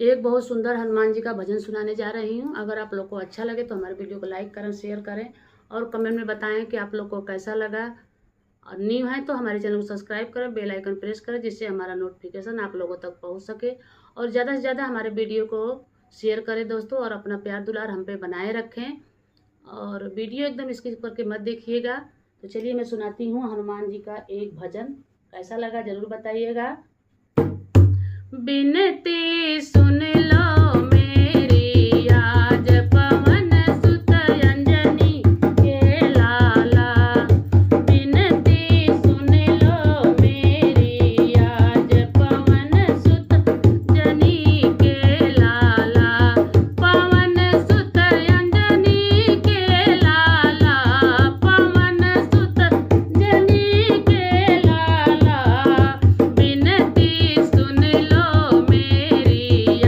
एक बहुत सुंदर हनुमान जी का भजन सुनाने जा रही हूँ। अगर आप लोग को अच्छा लगे तो हमारे वीडियो को लाइक करें, शेयर करें और कमेंट में बताएं कि आप लोग को कैसा लगा। और न्यू है तो हमारे चैनल को सब्सक्राइब करें, बेल आइकन प्रेस करें, जिससे हमारा नोटिफिकेशन आप लोगों तक पहुँच सके। और ज़्यादा से ज़्यादा हमारे वीडियो को शेयर करें दोस्तों, और अपना प्यार दुलार हम पे बनाए रखें। और वीडियो एकदम स्किप करके मत देखिएगा। तो चलिए मैं सुनाती हूँ हनुमान जी का एक भजन। कैसा लगा जरूर बताइएगा। बिनती सुन लो मेरी आज पवन सुत अंजनी के लाला। बिनती सुन लो मेरी आज पवन सुत अंजनी के लाला। पवन सुत अंजनी के लाला, पवन सुत अंजनी के लाला। बिनती सुन लो मेरी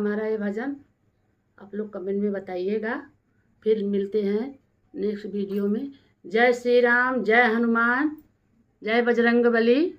हमारा ये भजन, आप लोग कमेंट में बताइएगा। फिर मिलते हैं नेक्स्ट वीडियो में। जय श्री राम, जय हनुमान, जय बजरंग बली।